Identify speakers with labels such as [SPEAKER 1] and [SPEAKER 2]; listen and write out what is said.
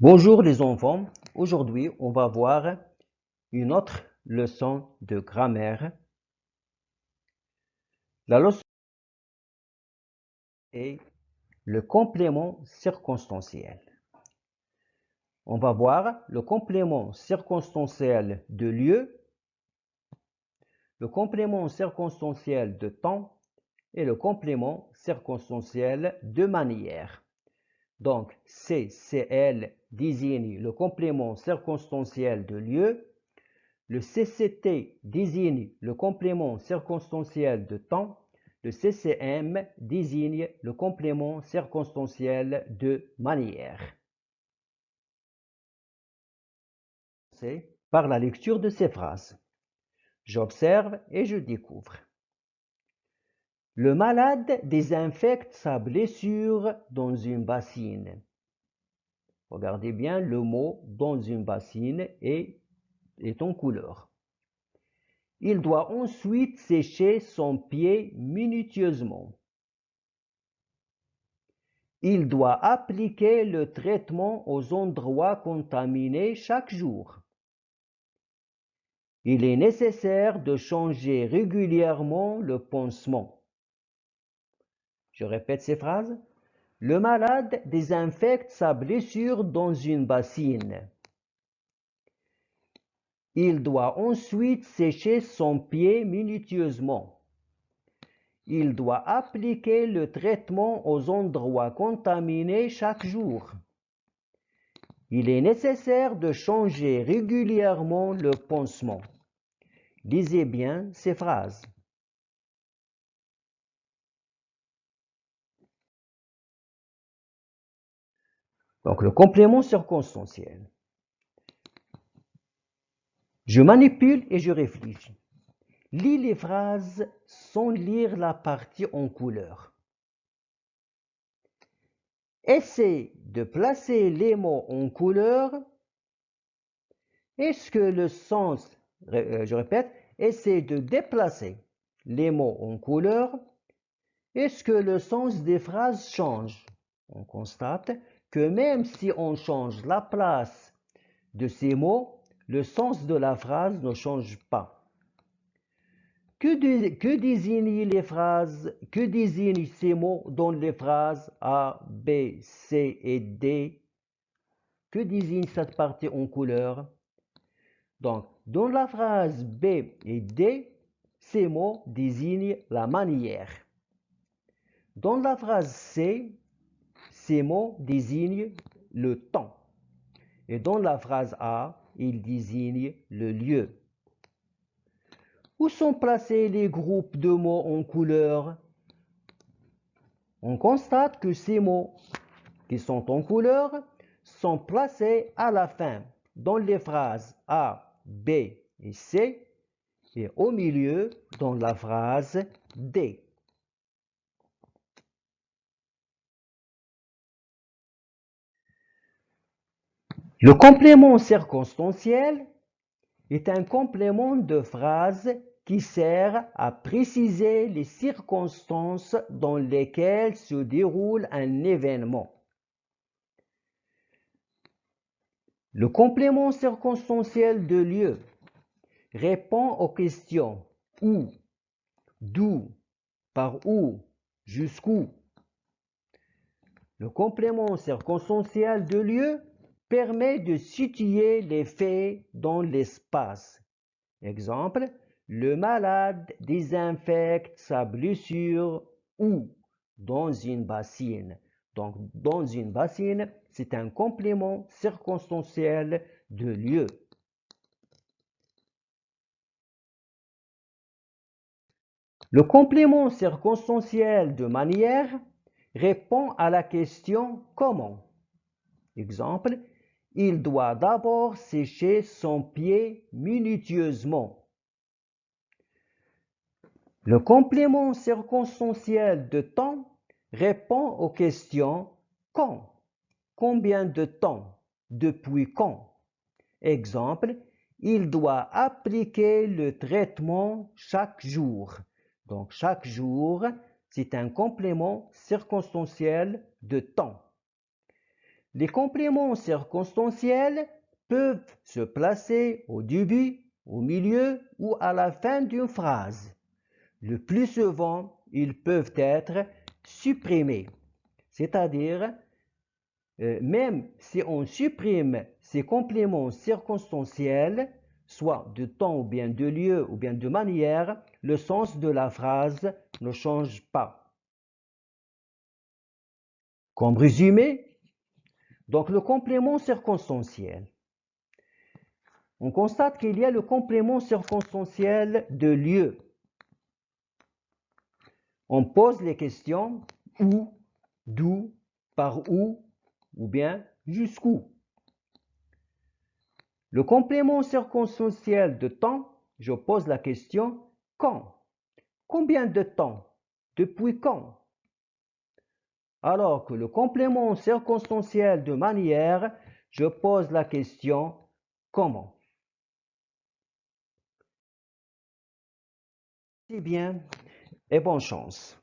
[SPEAKER 1] Bonjour les enfants, aujourd'hui on va voir une autre leçon de grammaire. La leçon est le complément circonstanciel. On va voir le complément circonstanciel de lieu, le complément circonstanciel de temps et le complément circonstanciel de manière. Donc CCL désigne le complément circonstanciel de lieu. Le CCT désigne le complément circonstanciel de temps. Le CCM désigne le complément circonstanciel de manière. C'est par la lecture de ces phrases. J'observe et je découvre. Le malade désinfecte sa blessure dans une bassine. Regardez bien, le mot dans une bassine est en couleur. Il doit ensuite sécher son pied minutieusement. Il doit appliquer le traitement aux endroits contaminés chaque jour. Il est nécessaire de changer régulièrement le pansement. Je répète ces phrases. Le malade désinfecte sa blessure dans une bassine. Il doit ensuite sécher son pied minutieusement. Il doit appliquer le traitement aux endroits contaminés chaque jour. Il est nécessaire de changer régulièrement le pansement. Lisez bien ces phrases. Donc, le complément circonstanciel. Je manipule et je réfléchis. Lis les phrases sans lire la partie en couleur. Essaie de placer les mots en couleur. Est-ce que le sens, je répète, essaie de déplacer les mots en couleur. Est-ce que le sens des phrases change? On constate que même si on change la place de ces mots, le sens de la phrase ne change pas. Que désignent les phrases? Que désignent ces mots dans les phrases A, B, C et D? Que désigne cette partie en couleur? Donc, dans la phrase B et D, ces mots désignent la manière. Dans la phrase C, ces mots désignent le temps. Et dans la phrase A, ils désignent le lieu. Où sont placés les groupes de mots en couleur? On constate que ces mots qui sont en couleur sont placés à la fin dans les phrases A, B et C et au milieu dans la phrase D. Le complément circonstanciel est un complément de phrase qui sert à préciser les circonstances dans lesquelles se déroule un événement. Le complément circonstanciel de lieu répond aux questions où, d'où, par où, jusqu'où. Le complément circonstanciel de lieu permet de situer les faits dans l'espace. Exemple, le malade désinfecte sa blessure où? Dans une bassine. Donc, dans une bassine, c'est un complément circonstanciel de lieu. Le complément circonstanciel de manière répond à la question comment. Exemple, il doit d'abord sécher son pied minutieusement. Le complément circonstanciel de temps répond aux questions quand, combien de temps, depuis quand. Exemple, il doit appliquer le traitement chaque jour. Donc chaque jour, c'est un complément circonstanciel de temps. Les compléments circonstanciels peuvent se placer au début, au milieu ou à la fin d'une phrase. Le plus souvent, ils peuvent être supprimés. C'est-à-dire, même si on supprime ces compléments circonstanciels, soit de temps ou bien de lieu ou bien de manière, le sens de la phrase ne change pas. Comme résumé, donc le complément circonstanciel. On constate qu'il y a le complément circonstanciel de lieu. On pose les questions où, d'où, par où, ou bien jusqu'où. Le complément circonstanciel de temps, je pose la question quand? Combien de temps? Depuis quand? Alors que le complément circonstanciel de manière, je pose la question comment? C'est bien et bonne chance.